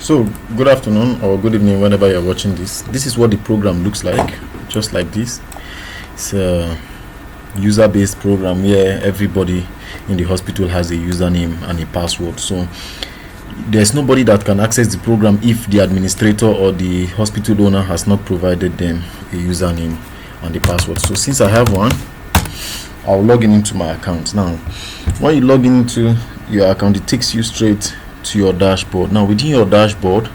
So, good afternoon or good evening whenever you're watching this. This is what the program looks like, just like this. It's a user-based program where everybody in the hospital has a username and a password. So, there's nobody that can access the program if the administrator or the hospital owner has not provided them a username and a password. So, since I have one, I'll log into my account. Now, when you log into your account, it takes you straight to your dashboard. Now within your dashboard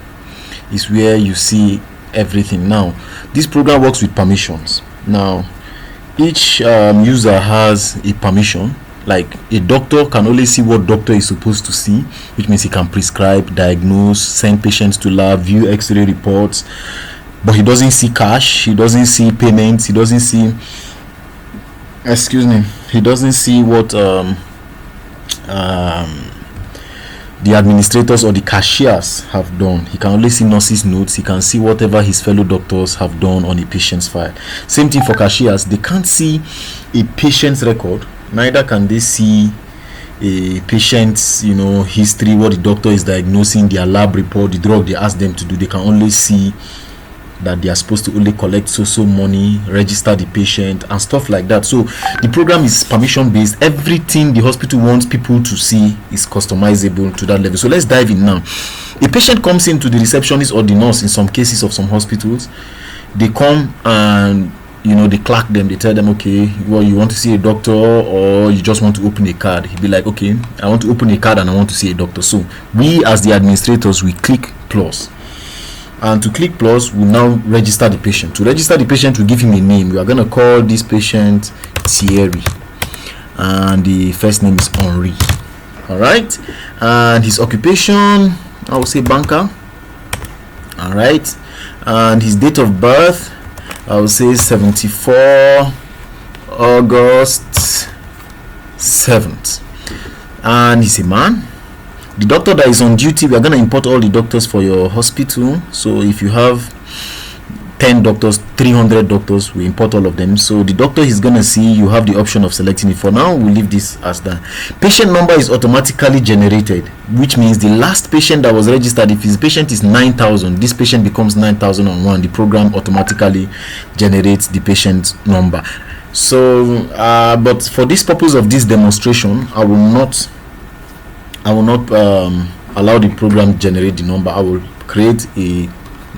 is where you see everything. Now this program works with permissions. Now each user has a permission. Like a doctor can only see what doctor is supposed to see, which means he can prescribe, diagnose, send patients to lab, view x-ray reports, but he doesn't see cash, he doesn't see payments, he doesn't see he doesn't see what the administrators or the cashiers have done. He can only see nurses' notes. He can see whatever his fellow doctors have done on a patient's file. Same thing for cashiers. They can't see a patient's record, neither can they see a patient's history, what the doctor is diagnosing, their lab report, the drug they ask them to do. They can only see that they are supposed to only collect so money, register the patient and stuff like that. So the program is permission based. Everything the hospital wants people to see is customizable to that level. So let's dive in now. A patient comes into the receptionist or the nurse in some cases of some hospitals. They come and they clerk them. They tell them, okay, well, you want to see a doctor or you just want to open a card. He'll be like, okay, I want to open a card and I want to see a doctor. So we as the administrators, we click plus. And to click plus, we now register the patient. To register the patient, we give him a name. We are going to call this patient Thierry. And the first name is Henri. Alright. And his occupation, I will say banker. Alright. And his date of birth, I will say 74 August 7th. And he's a man. The doctor that is on duty, we are going to import all the doctors for your hospital. So if you have 10 doctors, 300 doctors, we import all of them. So the doctor he's going to see, you have the option of selecting it. For now, we'll leave this as that. Patient number is automatically generated, which means the last patient that was registered, if his patient is 9,000, this patient becomes 9,001. The program automatically generates the patient number. So, but for this purpose of this demonstration, I will not allow the program to generate the number. I will create a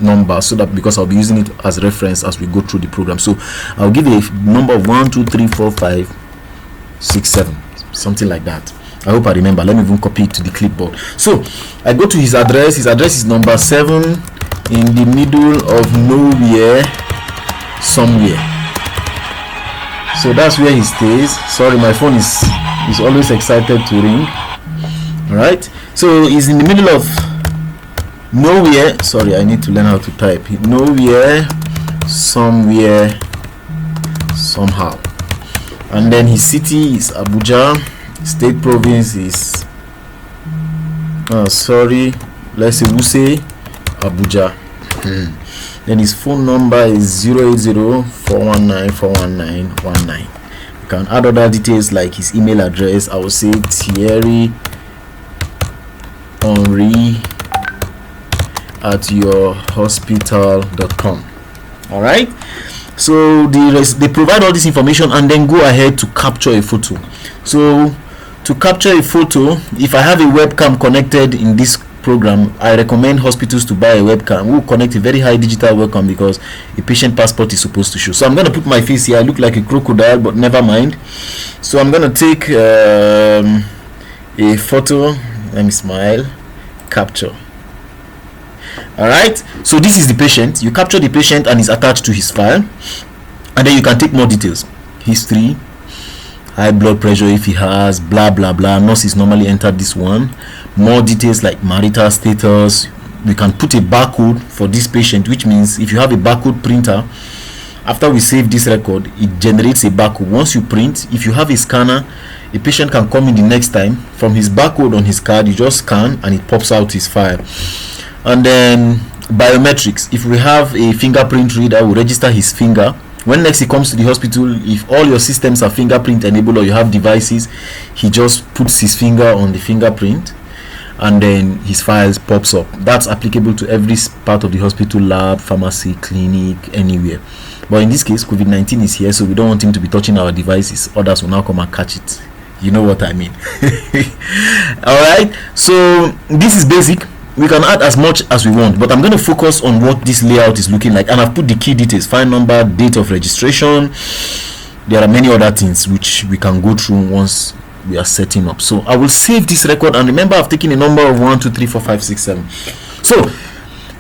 number so that, because I'll be using it as reference as we go through the program. So I'll give a number of 1 2 3 4 5 6 7, something like that. I hope I remember. Let me even copy it to the clipboard. So I go to his address. His address is number 7 in the middle of nowhere somewhere. So that's where he stays. Sorry, my phone is always excited to ring. Right, so he's in the middle of nowhere. Sorry, I need to learn how to type. Nowhere, somewhere, somehow. And then his city is Abuja. State province is let's say Wuse, Abuja. Then his phone number is 080-419-41919. You can add other details like his email address. I will say Thierry Henri at yourhospital.com. all right, so they provide all this information and then go ahead to capture a photo. So to capture a photo, if I have a webcam connected in this program, I recommend hospitals to buy a webcam. We'll connect a very high digital webcam because a patient passport is supposed to show. So I'm going to put my face here. I look like a crocodile, but never mind. So I'm going to take a photo. Let me smile. Capture. All right, so this is the patient. You capture the patient and it's attached to his file, and then you can take more details: history, high blood pressure if he has, blah blah blah. Nurses normally enter this one. More details like marital status. We can put a barcode for this patient, which means if you have a barcode printer, after we save this record, it generates a barcode. Once you print, if you have a scanner, a patient can come in the next time. From his barcode on his card, you just scan and it pops out his file. And then biometrics. If we have a fingerprint reader, we register his finger. When next he comes to the hospital, if all your systems are fingerprint enabled or you have devices, he just puts his finger on the fingerprint. and then his files pops up. That's applicable to every part of the hospital, lab, pharmacy, clinic, anywhere. But in this case, COVID-19 is here, so we don't want him to be touching our devices. Others will now come and catch it. You know what I mean. All right, so this is basic. We can add as much as we want, but I'm going to focus on what this layout is looking like, and I've put the key details: file number, date of registration. There are many other things which we can go through once we are setting up. So I will save this record, and remember, I've taken a number of 1 2 3 4 5 6 7. So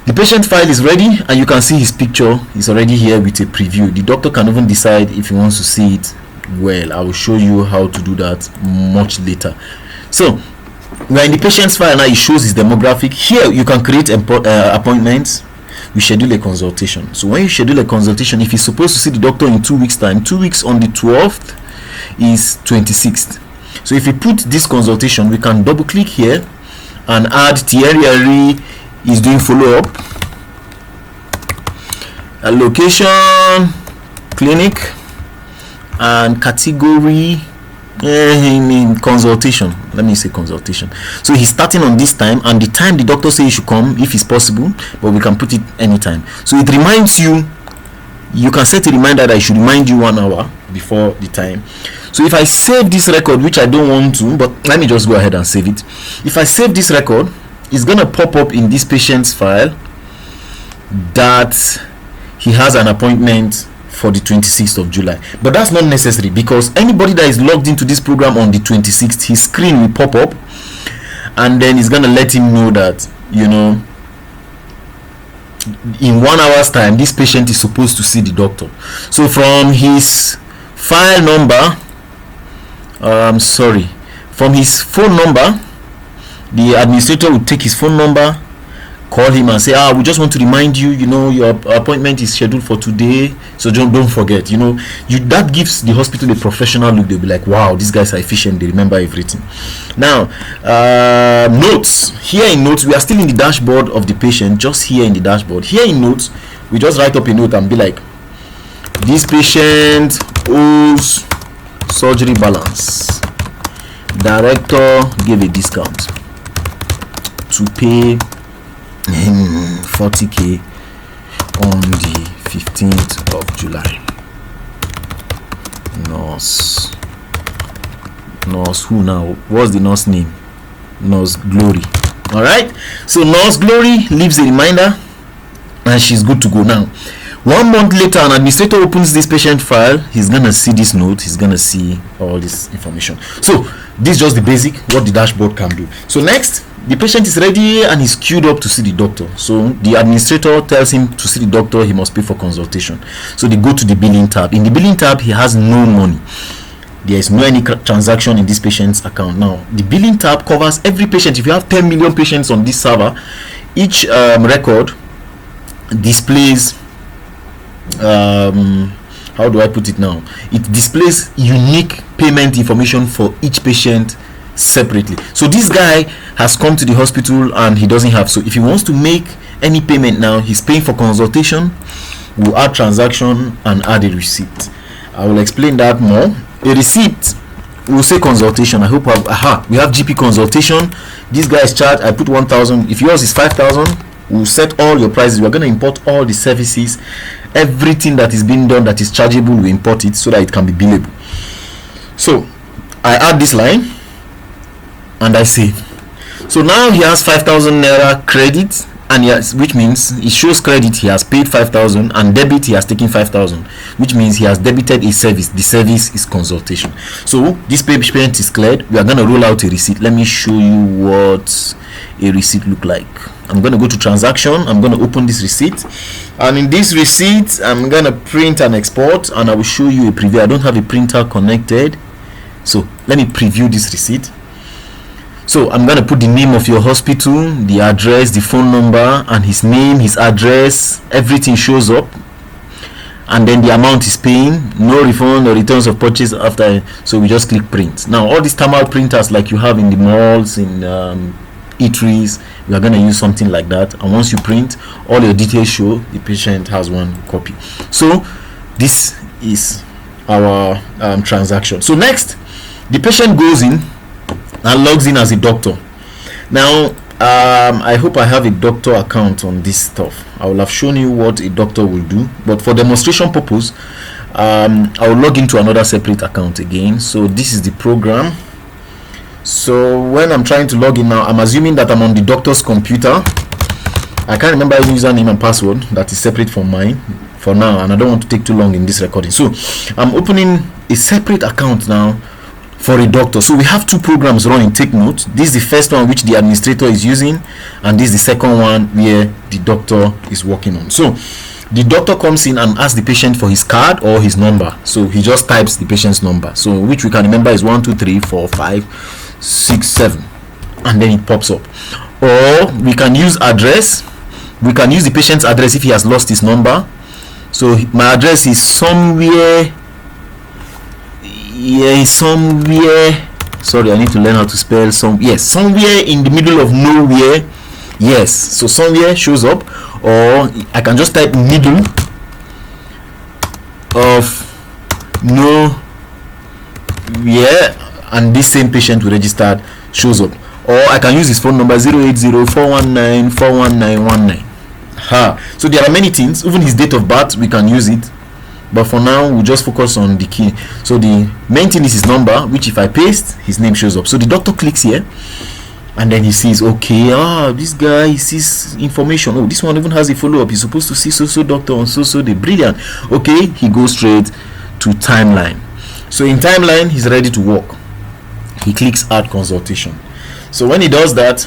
the patient file is ready, and you can see his picture is already here with a preview. The doctor can even decide if he wants to see it. Well, I will show you how to do that much later. So we are in the patient's file now. It shows his demographic. Here you can create appointments. We schedule a consultation. So when you schedule a consultation, if he's supposed to see the doctor in 2 weeks time, 2 weeks on the 12th is 26th. So if we put this consultation, we can double click here and add Thierry Henry is doing follow-up, a location, clinic, and category in consultation. Let me say consultation. So he's starting on this time, and the time the doctor says he should come if it's possible, but we can put it anytime. So it reminds you. You can set a reminder that it should remind you 1 hour before the time. So if I save this record, which I don't want to, but let me just go ahead and save it. If I save this record, it's gonna pop up in this patient's file that he has an appointment for the 26th of July. But that's not necessary, because anybody that is logged into this program on the 26th, his screen will pop up, and then it's gonna let him know that, you know, in 1 hour's time this patient is supposed to see the doctor. So from his file number, from his phone number, the administrator will take his phone number, call him and say, we just want to remind you, you know, your appointment is scheduled for today, so don't forget. You know, that gives the hospital a professional look. They'll be like, wow, these guys are efficient, they remember everything. Now notes. Here in notes, we are still in the dashboard of the patient, just here in the dashboard. Here in notes, we just write up a note and be like, this patient owes surgery balance. Director gave a discount to pay 40k on the 15th of July. Nurse who now? What's the nurse name? Nurse Glory. All right, so Nurse Glory leaves a reminder, and she's good to go. Now 1 month later, an administrator opens this patient file. He's gonna see this note, he's gonna see all this information. So this is just the basic what the dashboard can do. So next, the patient is ready and he's queued up to see the doctor. So the administrator tells him to see the doctor, he must pay for consultation. So they go to the billing tab. In the billing tab, he has no money. There is no any transaction in this patient's account. Now the billing tab covers every patient. If you have 10 million patients on this server, each record displays how do I put it now? It displays unique payment information for each patient separately. So this guy has come to the hospital and he doesn't have, so if he wants to make any payment now, he's paying for consultation, we'll add transaction and add a receipt. I will explain that more. A receipt will say consultation. I hope we have GP consultation. This guy is charged, I put 1,000. If yours is 5,000, we'll set all your prices. We're going to import all the services, everything that is being done that is chargeable, we import it so that it can be billable. So I add this line and I save. So now he has 5,000 naira credit, and which means it shows credit, he has paid 5,000, and debit, he has taken 5,000, which means he has debited a service. The service is consultation. So this payment is cleared. We are going to roll out a receipt. Let me show you what a receipt look like. I'm going to go to transaction. I'm going to open this receipt, and in this receipt I'm going to print and export, and I will show you a preview. I don't have a printer connected, so let me preview this receipt. So I'm going to put the name of your hospital, the address, the phone number, and his name, his address, everything shows up, and then the amount is paying, no refund or returns of purchase after. So we just click print. Now all these thermal printers like you have in the malls, in eateries, we are going to use something like that, and once you print, all your details show. The patient has one copy. So this is our transaction. So next, the patient goes in and logs in as a doctor. Now, I hope I have a doctor account on this stuff. I will have shown you what a doctor will do, but for demonstration purpose, I will log into another separate account again. So this is the program. So when I'm trying to log in now, I'm assuming that I'm on the doctor's computer. I can't remember any username and password that is separate from mine for now, and I don't want to take too long in this recording. So I'm opening a separate account now for a doctor. So we have two programs running. Take note, this is the first one which the administrator is using, and this is the second one where the doctor is working on. So the doctor comes in and asks the patient for his card or his number. So he just types the patient's number, so which we can remember is 1 2 3 4 5 6 7, and then it pops up. Or we can use address. We can use the patient's address if he has lost his number. So my address is somewhere, sorry, I need to learn how to spell somewhere in the middle of nowhere. Yes, so somewhere shows up, or I can just type middle of nowhere, and this same patient will register shows up. Or I can use his phone number 080-419-41919. So there are many things, even his date of birth we can use it, but for now we'll just focus on the key. So the main thing is his number, which if I paste, his name shows up. So the doctor clicks here, and then he sees, okay, this guy sees information. Oh, this one even has a follow-up. He's supposed to see so doctor on so day. Brilliant. Okay, he goes straight to timeline. So in timeline, he's ready to work. He clicks add consultation. So when he does that,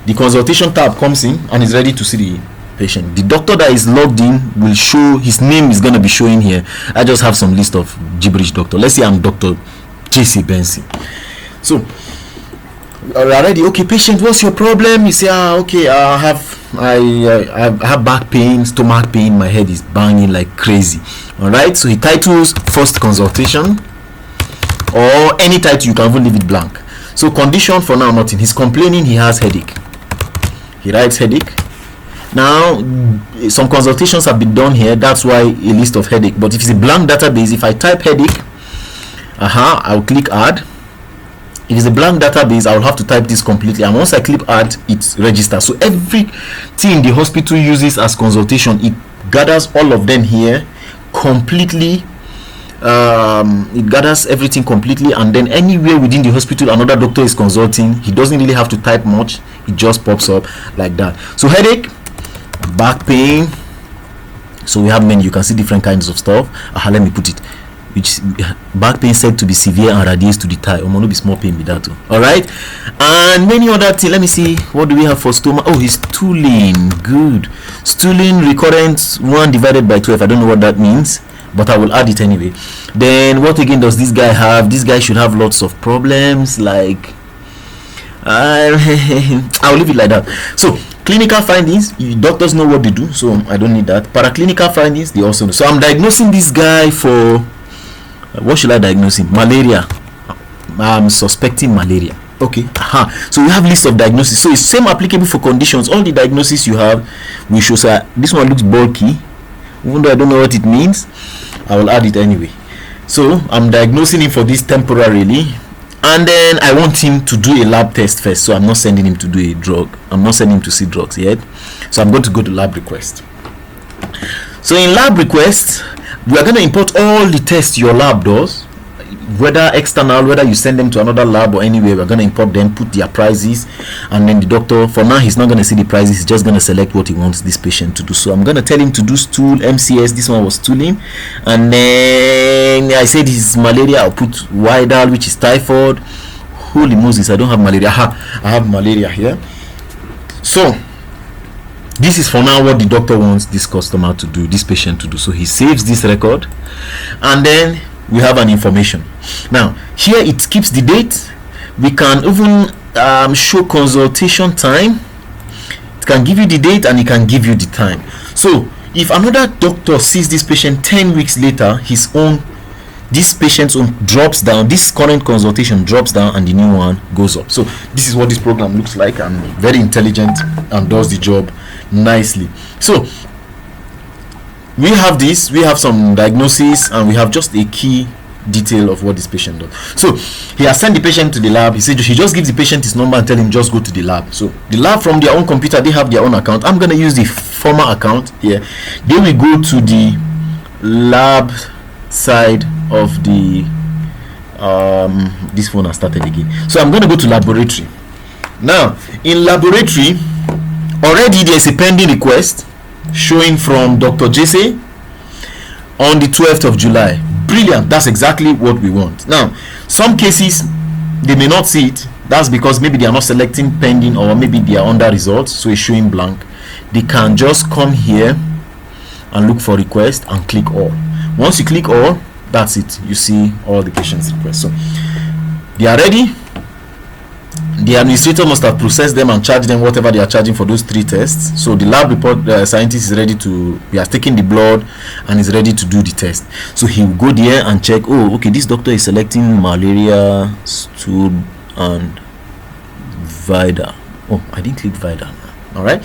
the consultation tab comes in and he's ready to see the patient. The doctor that is logged in will show, his name is going to be showing here. I just have some list of gibberish doctor. Let's say I'm Dr. JC Benson. So already, okay, patient, what's your problem? You say, okay, I have back pain, stomach pain, my head is banging like crazy. All right, so he titles first consultation, or any title, you can even leave it blank. So condition for now, nothing. He's complaining he has headache. He writes headache. Now some consultations have been done here, that's why a list of headache. But if it's a blank database, if I type headache, I'll click add. If it's a blank database, I'll have to type this completely, and once I click add, it registers. So everything the hospital uses as consultation, it gathers all of them here completely. It gathers everything completely, and then anywhere within the hospital another doctor is consulting, he doesn't really have to type much, it just pops up like that. So headache, back pain, so we have many, you can see different kinds of stuff. Let me put it, which back pain said to be severe and radiates to the thigh. Be small pain with that too. All right, and many other things. Let me see, what do we have for stomach? Oh, he's stooling. Good. Stooling recurrent 1 divided by 12. I don't know what that means, but I will add it anyway. Then what again does this guy have? This guy should have lots of problems, like I'll leave it like that. So clinical findings, doctors know what they do, so I don't need that. Paraclinical findings, they also know. So I'm diagnosing this guy for what should I diagnose him? Malaria. I'm suspecting malaria. Okay. So we have list of diagnosis. So it's same applicable for conditions. All the diagnosis you have, we show. So this one looks bulky, even though I don't know what it means. I will add it anyway. So I'm diagnosing him for this temporarily, and then I want him to do a lab test first. So I'm not sending him to do a drug. I'm not sending him to see drugs yet. So I'm going to go to lab request. So in lab request, we are going to import all the tests your lab does, whether external, whether you send them to another lab or anywhere. We're going to import them, put their prices, and then the doctor, for now, he's not going to see the prices. He's just going to select what he wants this patient to do. So I'm going to tell him to do stool, MCS. This one was stooling, and then I said his malaria. I'll put Widal, which is typhoid. Holy Moses, I don't have malaria. I have malaria here. So this is for now what the doctor wants this customer to do, this patient to do. So he saves this record, and then we have an information. Now here it keeps the date. We can even show consultation time. It can give you the date and it can give you the time. So if another doctor sees this patient 10 weeks later, this patient's own drops down, this current consultation drops down, and the new one goes up. So this is what this program looks like, and very intelligent and does the job nicely. So we have this, we have some diagnosis, and we have just a key detail of what this patient does. So he has sent the patient to the lab. He said he just gives the patient his number and tell him just go to the lab. So the lab, from their own computer, they have their own account. I'm going to use the former account here. Then we go to the lab side of the this phone has started again. So I'm going to go to laboratory. Now in laboratory, already there's a pending request showing from Dr. Jesse on the 12th of July. Brilliant. That's exactly what we want. Now some cases they may not see it. That's because maybe they are not selecting pending, or maybe they are under results, so it's showing blank. They can just come here and look for request and click all. Once you click all, that's it. You see all the patient's requests. So they are ready. The administrator must have processed them and charged them whatever they are charging for those 3 tests. So the lab report scientist is ready to, he has taken the blood and is ready to do the test. So he will go there and check, oh okay, this doctor is selecting malaria, stool and Vida. Oh, I didn't click Vida. All right,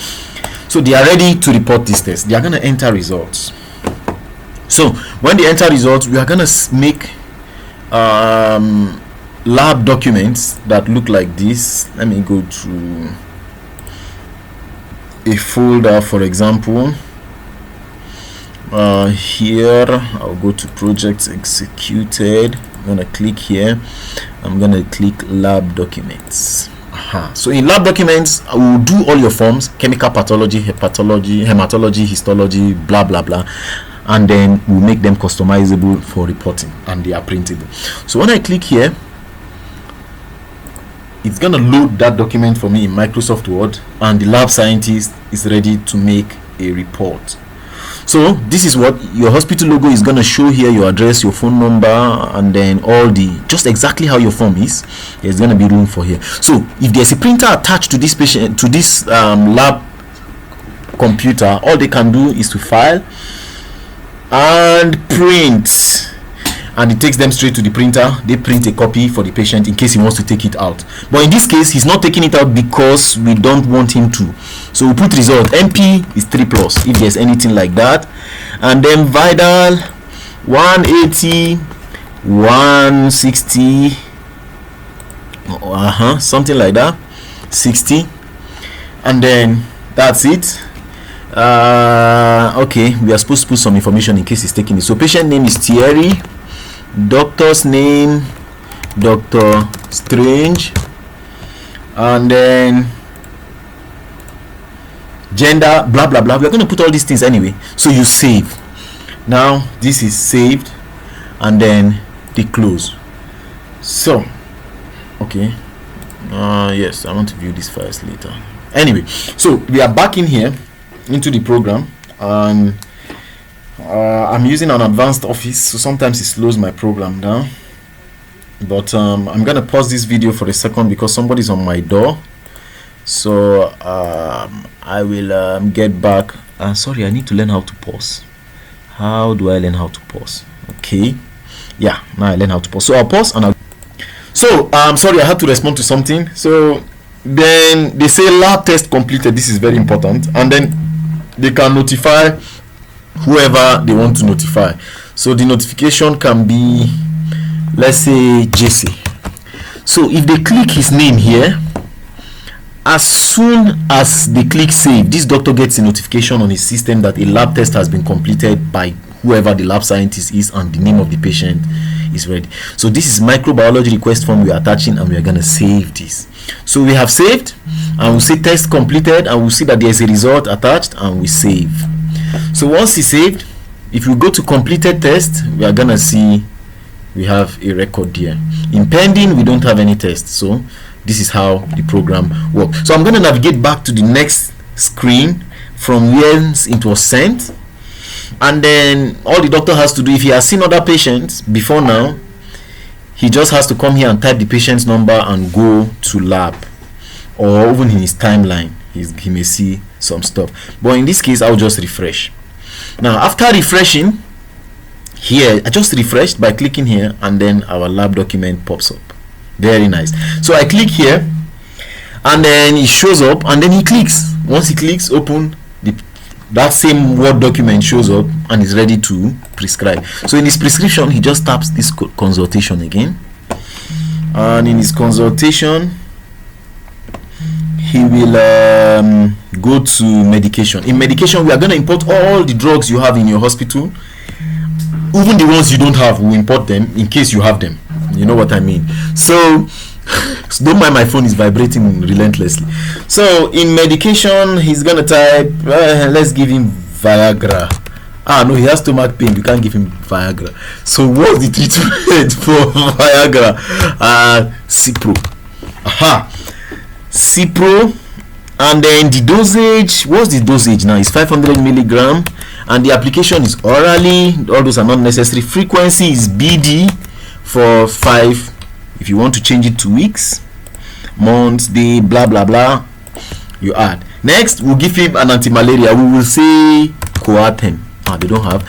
so they are ready to report this test. They are going to enter results. So when they enter results, we are going to make lab documents that look like this. Let me go to a folder, for example. Here I'll go to projects executed. I'm gonna click here. I'm gonna click lab documents. So in lab documents, I will do all your forms: chemical pathology, hepatology, hematology, histology, blah blah blah, and then we'll make them customizable for reporting, and they are printable. So when I click here, it's gonna load that document for me in Microsoft Word, and the lab scientist is ready to make a report. So this is what your hospital logo is gonna show here: your address, your phone number, and then all the, just exactly how your form is. There's gonna be room for here. So if there's a printer attached to this patient, to this lab computer, all they can do is to file and print, and it takes them straight to the printer. They print a copy for the patient in case he wants to take it out. But in this case, he's not taking it out because we don't want him to. So we put result. MP is 3+ if there's anything like that, and then vital 180, 160, something like that, 60, and then that's it. Okay, we are supposed to put some information in case he's taking it. So patient name is Thierry, doctor's name Dr. Strange, and then gender, blah blah blah. We're going to put all these things anyway. So you save. Now this is saved, and then they close. So okay, yes, I want to view these files later. Anyway, so we are back in here into the program, and I'm using an advanced Office, so sometimes it slows my program down. But I'm gonna pause this video for a second because somebody's on my door. So I will get back. Sorry, I need to learn how to pause. How do I learn how to pause? Okay, yeah, now I learn how to pause. So I'll pause and I'll. So sorry, I had to respond to something. So then they say lab test completed. This is very important, and then they can notify whoever they want to notify. So the notification can be, let's say, Jesse. So if they click his name here, as soon as they click save, this doctor gets a notification on his system that a lab test has been completed by whoever the lab scientist is, and the name of the patient is ready. So this is microbiology request form we are attaching, and we are going to save this. So we have saved, and we'll say test completed, and we'll see that there's a result attached, and we save. So once it's saved, if you go to completed test, we are gonna see we have a record here. In pending, we don't have any test. So this is how the program works. So I'm gonna navigate back to the next screen from where it was sent, and then all the doctor has to do, if he has seen other patients before now, he just has to come here and type the patient's number and go to lab, or even in his timeline he may see some stuff. But in this case, I'll just refresh. Now after refreshing here, I just refreshed by clicking here, and then our lab document pops up. Very nice. So I click here, and then it shows up, and then he clicks. Once he clicks open, the that same Word document shows up and is ready to prescribe. So in his prescription, he just taps this consultation again, and in his consultation he will go to medication. In medication, we are going to import all the drugs you have in your hospital, even the ones you don't have. We import them in case you have them. You know what I mean? So don't mind, my phone is vibrating relentlessly. So in medication, he's gonna type let's give him Viagra. No, he has stomach pain, we can't give him Viagra. So what's the treatment for Viagra? Cipro. Cipro. And then the dosage, what's the dosage now? It's 500 milligram, and the application is orally. All those are not necessary. Frequency is BD for 5. If you want to change it to weeks, months, day, blah blah blah, you add. Next, we'll give him an anti-malaria. We will say Coartem. They don't have.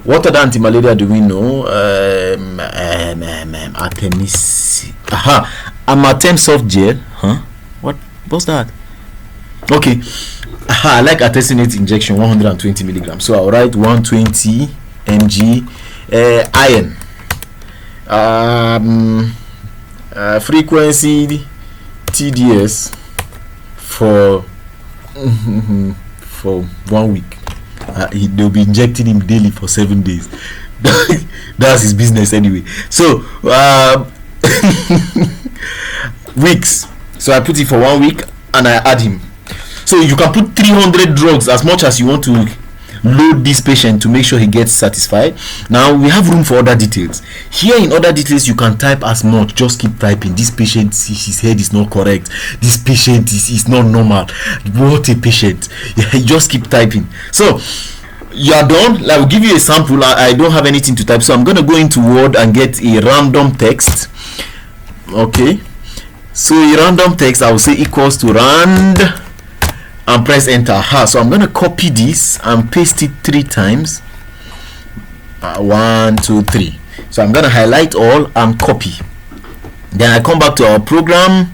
What other anti-malaria do we know? Artemis. Amatem soft gel. What's that? Okay. I like artesunate injection, 120 milligrams. So I'll write 120 mg. Iron. Frequency TDS for 1 week. They'll be injecting him daily for 7 days. That's his business anyway. So weeks. So I put it for 1 week and I add him. So you can put 300 drugs, as much as you want to load this patient to make sure he gets satisfied. Now we have room for other details. Here in other details, you can type as much. Just keep typing. This patient, his head is not correct. This patient is not normal. What a patient. You just keep typing. So you are done. I will give you a sample. I don't have anything to type, so I'm going to go into Word and get a random text. Okay, so a random text, I will say equals to rand and press enter. So I'm going to copy this and paste it 3 times. 1 2 3. So I'm going to highlight all and copy. Then I come back to our program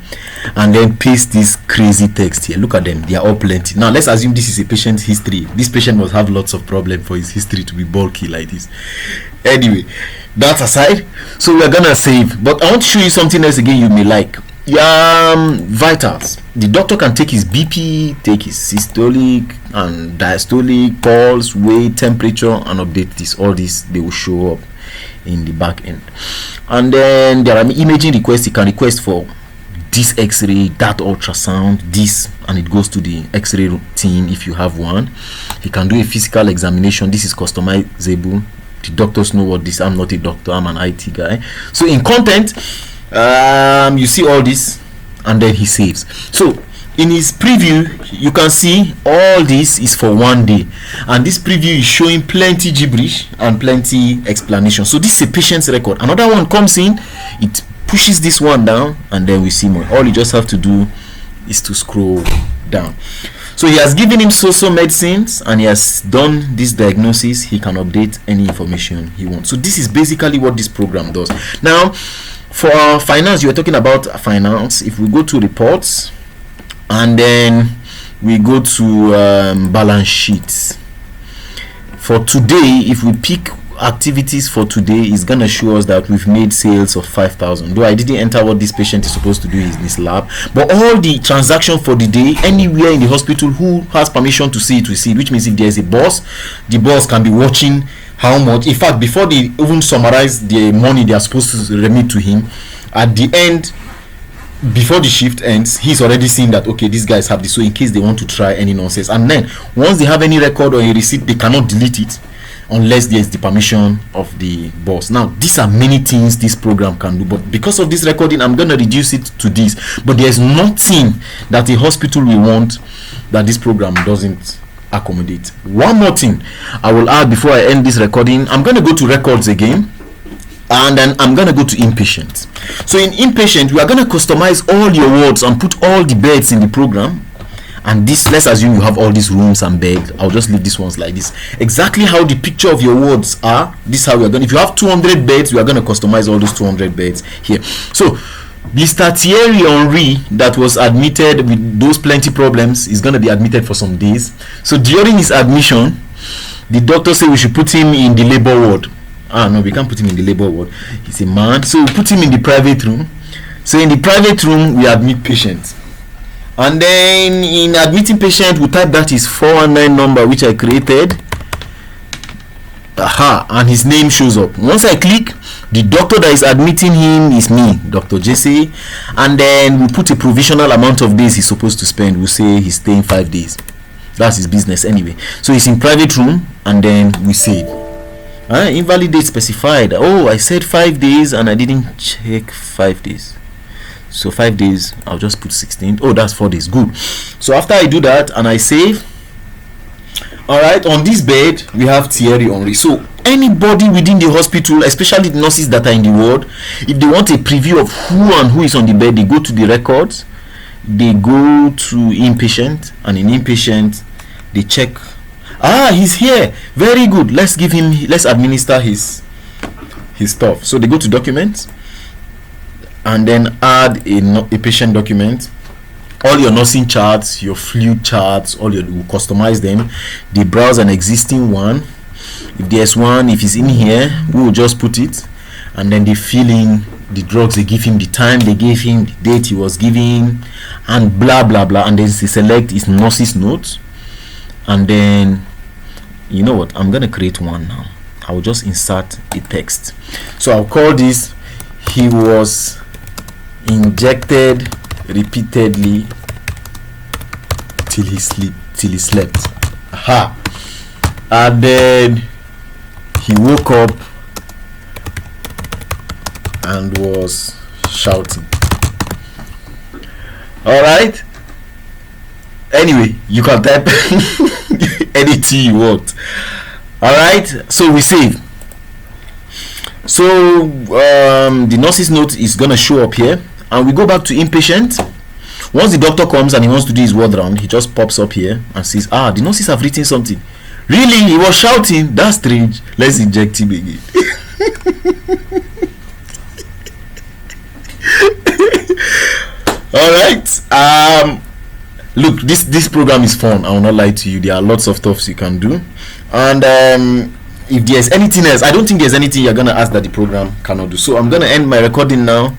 and then paste this crazy text here. Look at them, they are all plenty. Now let's assume this is a patient's history. This patient must have lots of problems for his history to be bulky like this. Anyway, that aside, so we're gonna save, but I want to show you something else again you may like. Vitals. The doctor can take his BP, take his systolic and diastolic, pulse, weight, temperature, and update this. All this, they will show up in the back end. And then there are imaging requests. You can request for this x-ray, that ultrasound, this, and it goes to the x-ray team if you have one. He can do a physical examination. This is customizable. The doctors know what this. I'm not a doctor, I'm an IT guy. So in content, you see all this, and then he saves. So in his preview, you can see all this is for 1 day, and this preview is showing plenty gibberish and plenty explanation. So this is a patient's record. Another one comes in, it pushes this one down, and then we see more. All you just have to do is to scroll down. So he has given him so medicines, and he has done this diagnosis. He can update any information he wants. So this is basically what this program does. Now for finance, you were talking about finance. If we go to reports and then we go to balance sheets for today, if we pick activities for today, is gonna show us that we've made sales of 5,000. Though I didn't enter what this patient is supposed to do in this lab, but all the transaction for the day, anywhere in the hospital who has permission to see it will see it, which means if there is a boss, the boss can be watching how much. In fact, before they even summarize the money they are supposed to remit to him, at the end, before the shift ends, he's already seen that okay, these guys have this, so in case they want to try any nonsense, and then once they have any record or a receipt, they cannot delete it unless there's the permission of the boss. Now these are many things this program can do, but because of this recording, I'm going to reduce it to this. But there's nothing that a hospital will want that this program doesn't accommodate. One more thing I will add before I end this recording. I'm going to go to records again, and then I'm going to go to inpatient. So in inpatient, we are going to customize all your wards and put all the beds in the program. And this, let's assume you have all these rooms and beds. I'll just leave these ones like this. Exactly how the picture of your wards are, this is how we are going. If you have 200 beds, we are going to customize all those 200 beds here. So Mr. Thierry Henry, that was admitted with those plenty problems, is going to be admitted for some days. So during his admission, the doctor said we should put him in the labor ward. No, we can't put him in the labor ward. He's a man. So we put him in the private room. So in the private room, we admit patients. And then in admitting patient, we type that his 419 number, which I created. And his name shows up. Once I click, the doctor that is admitting him is me, Dr. Jesse, and then we put a provisional amount of days he's supposed to spend. We'll say he's staying 5 days. That's his business anyway. So he's in private room, and then we say invalid date specified. I said 5 days and I didn't check 5 days. So 5 days, I'll just put 16. That's 4 days. Good. So after I do that and I save, all right, on this bed we have Thierry Henry. So anybody within the hospital, especially the nurses that are in the ward, if they want a preview of who is on the bed, they go to the records, they go to inpatient, and in inpatient they check. He's here, very good, let's administer his stuff. So they go to documents and then add a patient document. All your nursing charts, your fluid charts, we'll customize them. They browse an existing one. If there's one, if it's in here, we will just put it, and then they fill in the drugs. They give him the time they gave him, the date he was giving, and blah blah blah. And then they select his nurse's notes, and then you know what? I'm gonna create one now. I will just insert a text. So I'll call this: he was injected repeatedly till he slept. And then he woke up and was shouting. All right, anyway, you can type anything you want. All right, so we save. So the nurse's note is gonna show up here, and we go back to inpatient. Once the doctor comes and he wants to do his word round, he just pops up here and says, the nurses have written something. Really? He was shouting? That's strange. Let's inject him again. All right. Look, this program is fun. I will not lie to you. There are lots of stuff you can do. And if there's anything else, I don't think there's anything you're going to ask that the program cannot do. So I'm going to end my recording now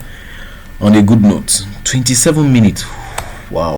on a good note. 27 minutes. Wow.